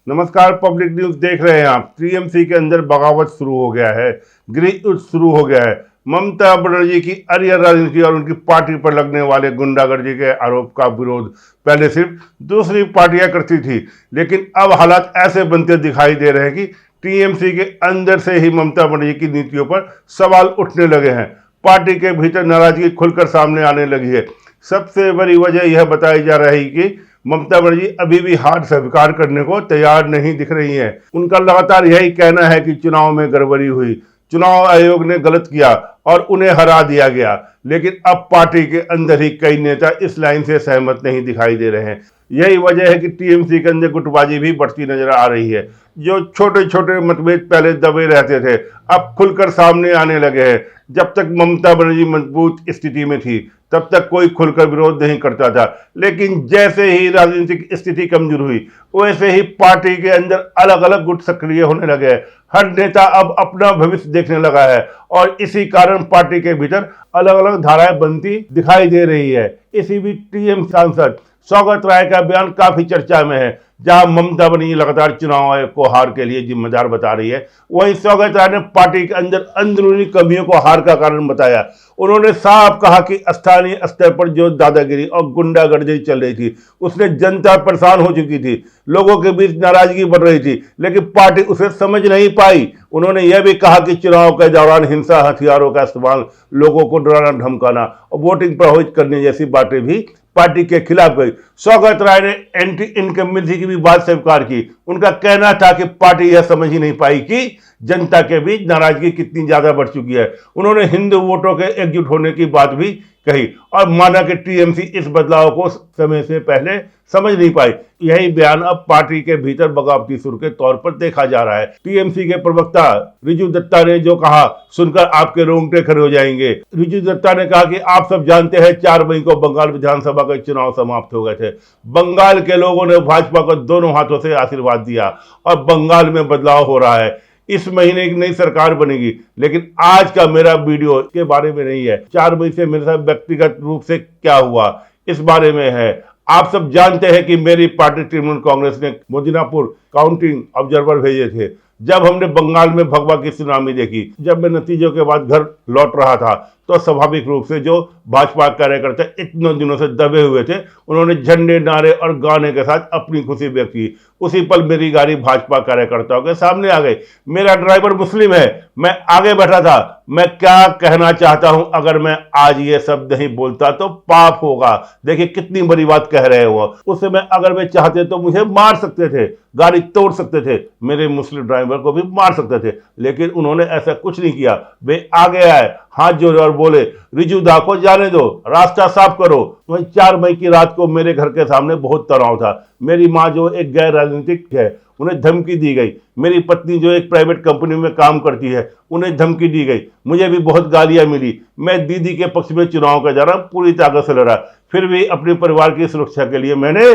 नमस्कार, public news देख रहे हैं आप। टीएमसी के अंदर बगावत शुरू हो गया है, गृह युद्ध शुरू हो गया है। ममता बनर्जी की अरियर राजनीति और उनकी पार्टी पर लगने वाले गुंडागर्दी के आरोप का विरोध पहले सिर्फ दूसरी पार्टियां करती थी, लेकिन अब हालात ऐसे बनते दिखाई दे रहे हैं कि टीएमसी के अंदर से ही ममता बनर्जी की नीतियों पर सवाल उठने लगे हैं। पार्टी के भीतर नाराजगी खुलकर सामने आने लगी है। सबसे बड़ी वजह यह बताई जा रही है कि ममता बनर्जी अभी भी हार स्वीकार करने को तैयार नहीं दिख रही हैं। उनका लगातार यही कहना है कि चुनाव में गड़बड़ी हुई, चुनाव आयोग ने गलत किया और उन्हें हरा दिया गया। लेकिन अब पार्टी के अंदर ही कई नेता इस लाइन से सहमत नहीं दिखाई दे रहे हैं। यही वजह है कि टीएमसी के अंदर गुटबाजी भी बढ़ती नजर आ रही है। जो छोटे छोटे मतभेद पहले दबे रहते थे, अब खुलकर सामने आने लगे हैं। जब तक ममता बनर्जी मजबूत स्थिति में थी, तब तक कोई खुलकर विरोध नहीं करता था, लेकिन जैसे ही राजनीतिक स्थिति कमजोर हुई, वैसे ही पार्टी के अंदर अलग अलग गुट सक्रिय होने लगे। हर नेता अब अपना भविष्य देखने लगा है और इसी कारण पार्टी के भीतर अलग अलग धाराएं बनती दिखाई दे रही है। इसी बीच टीएम सांसद सौगत राय का बयान काफी चर्चा में है। जहां ममता बनर्जी लगातार चुनाव आयोग को हार के लिए जिम्मेदार बता रही है, वहीं सौगत राय ने पार्टी के अंदर अंदरूनी कमियों को हार का कारण बताया। उन्होंने साफ कहा कि स्थानीय स्तर पर जो दादागिरी और गुंडागर्दी चल रही थी, उसने जनता परेशान हो चुकी थी, लोगों के बीच नाराजगी बढ़ रही थी, लेकिन पार्टी उसे समझ नहीं पाई। उन्होंने यह भी कहा कि चुनाव के दौरान हिंसा, हथियारों का इस्तेमाल, लोगों को डराना धमकाना और वोटिंग प्रभावित करने जैसी बातें भी पार्टी के खिलाफ गई। सौगत राय ने एंटी इनकम्बेंसी की भी बात स्वीकार की। उनका कहना था कि पार्टी यह समझ ही नहीं पाई कि जनता के बीच नाराजगी कितनी ज्यादा बढ़ चुकी है। उन्होंने हिंदू वोटों के एकजुट होने की बात भी कही और माना कि टीएमसी इस बदलाव को समय से पहले समझ नहीं पाई। यही बयान अब पार्टी के भीतर बगावती सुर के तौर पर देखा जा रहा है। टीएमसी के प्रवक्ता रिजू दत्ता ने जो कहा, सुनकर आपके रोंगटे खड़े हो जाएंगे। रिजू दत्ता ने कहा कि आप सब जानते हैं 4 मई को बंगाल विधानसभा के चुनाव समाप्त हो गए थे। बंगाल के लोगों ने भाजपा को दोनों हाथों से आशीर्वाद दिया और बंगाल में बदलाव हो रहा है। इस महीने एक नई सरकार बनेगी, लेकिन आज का मेरा वीडियो के बारे में नहीं है। 4 मई से मेरे साथ व्यक्तिगत रूप से क्या हुआ इस बारे में है। आप सब जानते हैं कि मेरी पार्टी तृणमूल कांग्रेस ने मोदिनापुर काउंटिंग ऑब्जर्वर भेजे थे। जब हमने बंगाल में भगवा की सुनामी देखी, जब मैं नतीजों के बाद घर लौट रहा था, तो स्वाभाविक रूप से जो भाजपा कार्यकर्ता इतने दिनों से दबे हुए थे, उन्होंने झंडे, नारे और गाने के साथ अपनी खुशी व्यक्त की। उसी पल मेरी गाड़ी भाजपा कार्यकर्ताओं के सामने आ गई। मेरा ड्राइवर मुस्लिम है, मैं आगे बैठा था। मैं क्या कहना चाहता हूं, अगर मैं आज ये शब्द नहीं बोलता तो पाप होगा। देखिए कितनी बड़ी बात कह रहे हो। उस समय अगर वे चाहते तो मुझे मार सकते थे, गाड़ी तोड़ सकते थे, मेरे मुस्लिम ड्राइवर को भी मार सकते थे, लेकिन उन्होंने ऐसा कुछ नहीं किया। वे आगे आए, हाथ जोड़े और बोले, रिजू दा को जाने दो, रास्ता साफ करो। वही 4 मई की रात को मेरे घर के सामने बहुत तनाव था। मेरी माँ जो एक गैर राजनीतिक है, उन्हें धमकी दी गई। मेरी पत्नी जो एक प्राइवेट कंपनी में काम करती है, उन्हें धमकी दी गई। मुझे भी बहुत गालियां मिली। मैं दीदी के पक्ष में चुनाव का दौरान पूरी ताकत से लड़ा। फिर भी अपने परिवार की सुरक्षा के लिए मैंने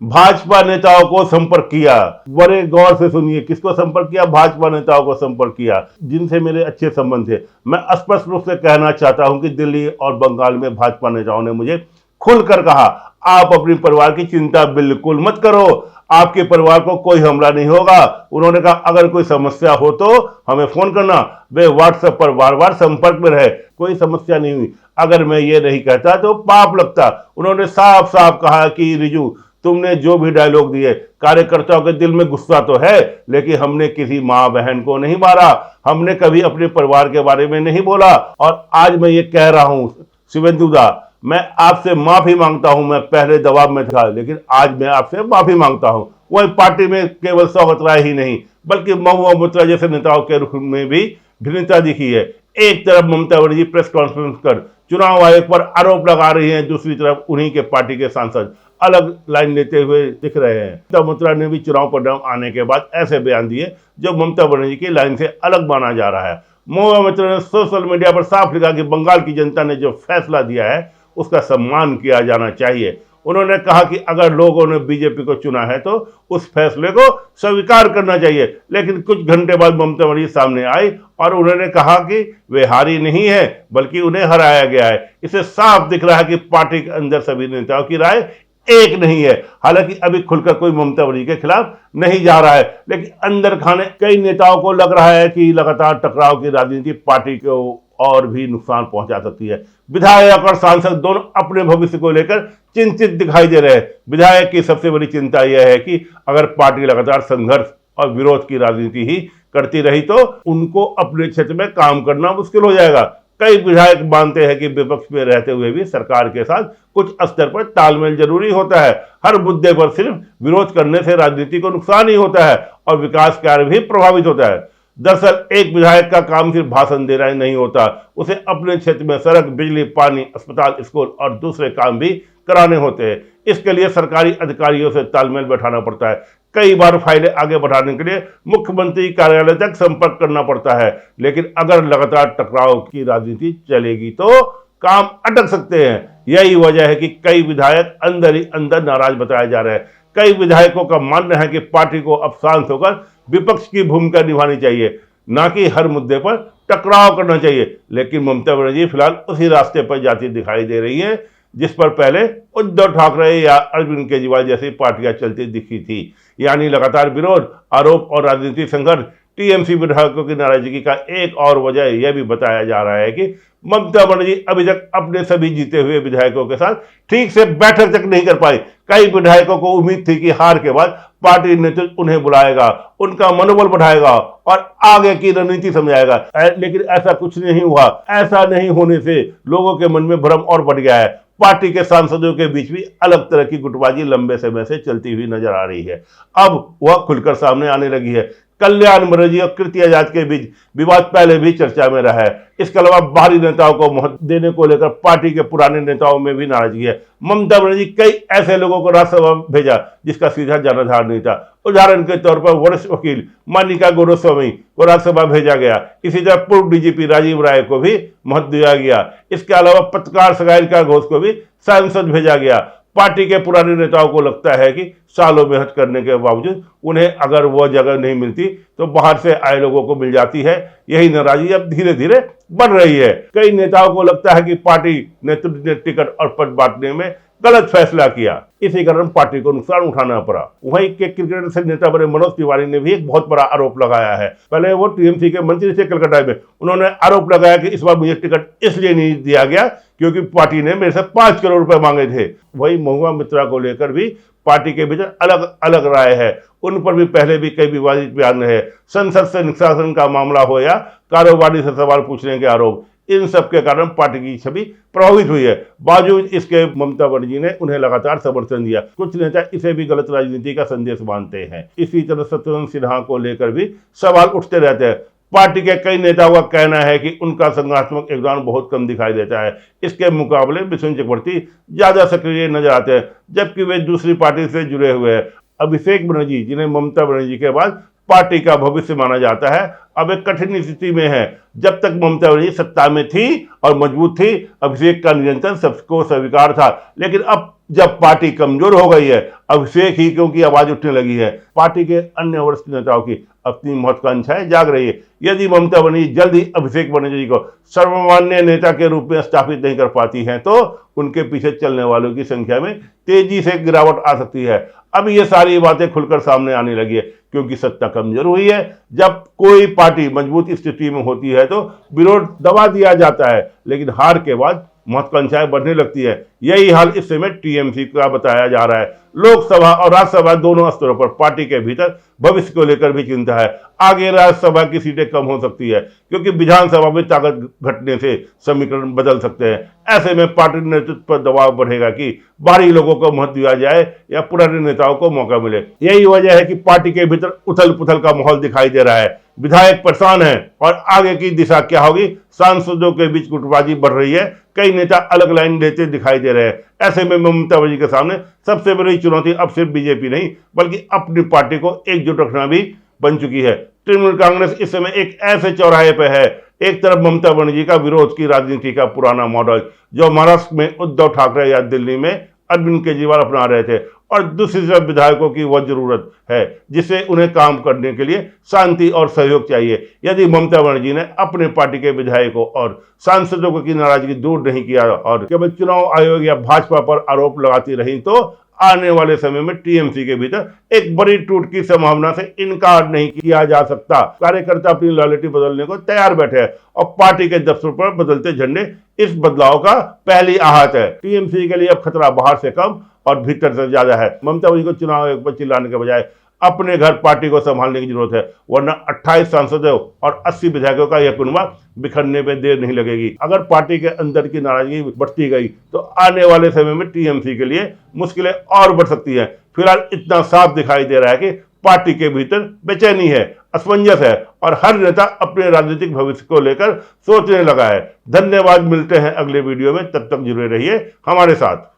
भाजपा नेताओं को संपर्क किया। बड़े गौर से सुनिए, किसको संपर्क किया? भाजपा नेताओं को संपर्क किया, जिनसे मेरे अच्छे संबंध थे। मैं स्पष्ट रूप से कहना चाहता हूं कि दिल्ली और बंगाल में भाजपा नेताओं ने मुझे खुलकर कहा, आप अपने परिवार की चिंता बिल्कुल मत करो, आपके परिवार को कोई हमला नहीं होगा। उन्होंने कहा, अगर कोई समस्या हो तो हमें फोन करना। वे व्हाट्सएप पर बार बार संपर्क में रहे, कोई समस्या नहीं हुई। अगर मैं ये नहीं कहता तो पाप लगता। उन्होंने साफ साफ कहा कि रिजू, तुमने जो भी डायलॉग दिए, कार्यकर्ताओं के दिल में गुस्सा तो है, लेकिन हमने किसी माँ बहन को नहीं मारा, हमने कभी अपने परिवार के बारे में नहीं बोला। और आज मैं ये कह रहा हूं, शिवेंदु दा, मैं आपसे माफी मांगता हूं। मैं पहले दबाव में था, लेकिन आज मैं आपसे माफी मांगता हूं। वही पार्टी में केवल सौगत राय ही नहीं, बल्कि महुआ मोइत्रा जैसे नेताओं के रुख में भी भिन्नता दिखी है। एक तरफ ममता बनर्जी प्रेस कॉन्फ्रेंस कर चुनाव आयोग पर आरोप लगा रही हैं, दूसरी तरफ उन्हीं के पार्टी के सांसद अलग लाइन लेते हुए दिख रहे हैं। ममता मोइत्रा ने भी चुनाव परिणाम आने के बाद ऐसे बयान दिए जो ममता बनर्जी की लाइन से अलग माना जा रहा है। महुआ मोइत्रा ने सोशल मीडिया पर साफ लिखा कि बंगाल की जनता ने जो फैसला दिया है, उसका सम्मान किया जाना चाहिए। उन्होंने कहा कि अगर लोगों ने बीजेपी को चुना है तो उस फैसले को स्वीकार करना चाहिए। लेकिन कुछ घंटे बाद ममता बनर्जी सामने आई और उन्होंने कहा कि वे हारी नहीं है, बल्कि उन्हें हराया गया है। इससे साफ दिख रहा है कि पार्टी के अंदर सभी नेताओं की राय एक नहीं है। हालांकि अभी खुलकर कोई ममता बनर्जी के खिलाफ नहीं जा रहा है, लेकिन अंदर खाने कई नेताओं को लग रहा है कि लगातार टकराव की राजनीति पार्टी को और भी नुकसान पहुंचा सकती है। विधायक और सांसद दोनों अपने भविष्य को लेकर चिंतित दिखाई दे रहे हैं। विधायक की सबसे बड़ी चिंता यह है कि अगर पार्टी लगातार संघर्ष और विरोध की राजनीति ही करती रही तो उनको अपने क्षेत्र में काम करना मुश्किल हो जाएगा। कई विधायक मानते हैं कि विपक्ष में रहते हुए भी सरकार के साथ कुछ स्तर पर तालमेल जरूरी होता है। हर मुद्दे पर सिर्फ विरोध करने से राजनीति को नुकसान ही होता है और विकास कार्य भी प्रभावित होता है। दरअसल एक विधायक का काम सिर्फ भाषण देना ही नहीं होता, उसे अपने क्षेत्र में सड़क, बिजली, पानी, अस्पताल, स्कूल और दूसरे काम भी कराने होते हैं। इसके लिए सरकारी अधिकारियों से तालमेल बैठाना पड़ता है। कई बार फाइलें आगे बढ़ाने के लिए मुख्यमंत्री कार्यालय तक संपर्क करना पड़ता है। लेकिन अगर लगातार टकराव की राजनीति चलेगी तो काम अटक सकते हैं। यही वजह है कि कई विधायक अंदर ही अंदर नाराज बताए जा रहे हैं। कई विधायकों का मानना है कि पार्टी को अब शांत होकर विपक्ष की भूमिका निभानी चाहिए, ना कि हर मुद्दे पर टकराव करना चाहिए। लेकिन ममता बनर्जी फिलहाल उसी रास्ते पर जाती दिखाई दे रही है जिस पर पहले उद्धव ठाकरे या अरविंद केजरीवाल जैसी पार्टियां चलती दिखी थी, यानी लगातार विरोध, आरोप और राजनीतिक संघर्ष। टीएमसी विधायकों की नाराजगी का एक और वजह यह भी बताया जा रहा है कि ममता बनर्जी अभी तक अपने सभी जीते हुए विधायकों के साथ ठीक से बैठक तक नहीं कर पाई। कई विधायकों को उम्मीद थी कि हार के बाद पार्टी नेतृत्व उन्हें बुलाएगा, उनका मनोबल बढ़ाएगा और आगे की रणनीति समझाएगा, लेकिन ऐसा कुछ नहीं हुआ। ऐसा नहीं होने से लोगों के मन में भ्रम और बढ़ गया है। पार्टी के सांसदों के बीच भी अलग तरह की गुटबाजी लंबे समय से चलती हुई नजर आ रही है। अब वह खुलकर सामने आने लगी है। कल्याण बनर्जी और कीर्ति आजाद के बीच विवाद पहले भी चर्चा में रहा है। इसके अलावा बाहरी नेताओं को महत्व देने को लेकर पार्टी के पुराने नेताओं में भी नाराजगी है। ममता बनर्जी कई ऐसे लोगों को राज्यसभा भेजा जिसका सीधा जनाधार नहीं था। उदाहरण के तौर पर वरिष्ठ वकील मानिका गोस्वामी को राज्यसभा भेजा गया। इसी तरह पूर्व डीजीपी राजीव राय को भी महत्व दिया गया। इसके अलावा पत्रकार सगाइका घोष को भी सांसद भेजा गया। पार्टी के पुराने नेताओं को लगता है कि सालों मेहनत करने के बावजूद उन्हें अगर वह जगह नहीं मिलती तो बाहर से आए लोगों को मिल जाती है। यही नाराजगी अब धीरे धीरे बढ़ रही है। कई नेताओं को लगता है कि पार्टी नेतृत्व ने टिकट और पद बांटने में गलत फैसला किया, इसी कारण पार्टी को नुकसान उठाना पड़ा। वहीं के क्रिकेट से नेता बने मनोज तिवारी ने भी एक बहुत बड़ा आरोप लगाया है। पहले वो टीएमसी के मंत्री थे कलकत्ता में। उन्होंने आरोप लगाया कि इस बार मुझे टिकट इसलिए नहीं दिया गया क्योंकि पार्टी ने मेरे से 5 करोड़ रुपए मांगे थे। वही महुआ मित्रा को लेकर भी पार्टी के भीतर अलग अलग राय है। उन पर भी पहले भी कई विवादित बयान रहे। संसद से निष्कासन का मामला हो या कारोबारी से सवाल पूछने के आरोप, इन सब के कारण पार्टी की छवि प्रभावित हुई है। बावजूद इसके ममता बनर्जी ने उन्हें लगातार समर्थन दिया। कुछ नेता इसे भी गलत राजनीति का संदेश मानते हैं। इसी तरह शत्रुघ्न सिन्हा को लेकर भी सवाल उठते रहते हैं। पार्टी के कई नेताओं का कहना है कि उनका संगठनात्मक योगदान बहुत कम दिखाई देता है। इसके मुकाबले मिथुन चक्रवर्ती ज्यादा सक्रिय नजर आते हैं, जबकि वे दूसरी पार्टी से जुड़े हुए हैं। अभिषेक बनर्जी, जिन्हें ममता बनर्जी के बाद पार्टी का भविष्य माना जाता है, अब एक कठिन स्थिति में है। जब तक ममता बनर्जी सत्ता में थी और मजबूत थी, अभिषेक का नियंत्रण सबको स्वीकार था। लेकिन अब जब पार्टी कमजोर हो गई है, अभिषेक ही क्योंकि आवाज उठने लगी है। पार्टी के अन्य वरिष्ठ नेताओं की अपनी महत्वाकांक्षाएं जाग रही है। यदि ममता बनर्जी जल्द ही अभिषेक बनर्जी को सर्वमान्य नेता के रूप में स्थापित नहीं कर पाती हैं तो उनके पीछे चलने वालों की संख्या में तेजी से गिरावट आ सकती है। अब ये सारी बातें खुलकर सामने आने लगी है क्योंकि सत्ता कमजोर हुई है। जब कोई पार्टी मजबूत स्थिति में होती है तो विरोध दबा दिया जाता है, लेकिन हार के बाद महत्वाकांक्षाएं बढ़ने लगती है। यही हाल इस समय टीएमसी का बताया जा रहा है। लोकसभा और राज्यसभा दोनों स्तरों पर पार्टी के भीतर भविष्य को लेकर भी चिंता है। आगे राज्यसभा की सीटें कम हो सकती है क्योंकि विधानसभा में ताकत घटने से समीकरण बदल सकते हैं। ऐसे में पार्टी नेतृत्व पर दबाव बढ़ेगा कि बाहरी लोगों को महत्व दिया जाए या पुराने नेताओं को मौका मिले। यही वजह है कि पार्टी के भीतर उथल पुथल का माहौल दिखाई दे रहा है। विधायक परेशान है और आगे की दिशा क्या होगी। सांसदों के बीच गुटबाजी बढ़ रही है। कई नेता अलग लाइन लेते दिखाई दे रहे हैं। ऐसे में ममता बनर्जी के सामने सबसे बड़ी चुनौती अब सिर्फ बीजेपी नहीं बल्कि अपनी पार्टी को एकजुट रखना भी बन चुकी है। तृणमूल कांग्रेस इस समय एक ऐसे चौराहे पर है। एक तरफ ममता बनर्जी का विरोध की राजनीति का पुराना मॉडल जो महाराष्ट्र में उद्धव ठाकरे या दिल्ली में अरविंद केजरीवाल अपना रहे थे, और दूसरी तरफ विधायकों की वह जरूरत है जिससे उन्हें काम करने के लिए शांति और सहयोग चाहिए। यदि ममता बनर्जी ने अपने पार्टी के विधायकों और सांसदों की नाराजगी दूर नहीं किया और केवल चुनाव आयोग या भाजपा पर आरोप लगाती रही तो आने वाले समय में टीएमसी के भीतर एक बड़ी टूट की संभावना से इनकार नहीं किया जा सकता। कार्यकर्ता अपनी लॉयल्टी बदलने को तैयार बैठे हैं और पार्टी के दफ्तर पर बदलते झंडे इस बदलाव का पहली आहत है। टीएमसी के लिए अब खतरा बाहर से कम और भीतर से ज्यादा है। ममता बनर्जी को चुनाव पर चिल्लाने के बजाय अपने घर पार्टी को संभालने की जरूरत है, वरना 28 सांसदों और 80 विधायकों का यह कुनबा बिखरने में देर नहीं लगेगी। अगर पार्टी के अंदर की नाराजगी बढ़ती गई तो आने वाले समय में टीएमसी के लिए मुश्किलें और बढ़ सकती हैं। फिलहाल इतना साफ दिखाई दे रहा है कि पार्टी के भीतर बेचैनी है, असमंजस है और हर नेता अपने राजनीतिक भविष्य को लेकर सोचने लगा है। धन्यवाद, मिलते हैं अगले वीडियो में, तब तक जुड़े रहिए हमारे साथ।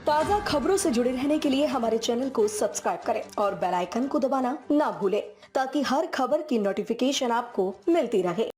ताज़ा खबरों से जुड़े रहने के लिए हमारे चैनल को सब्सक्राइब करें और बेल आइकन को दबाना ना भूलें ताकि हर खबर की नोटिफिकेशन आपको मिलती रहे।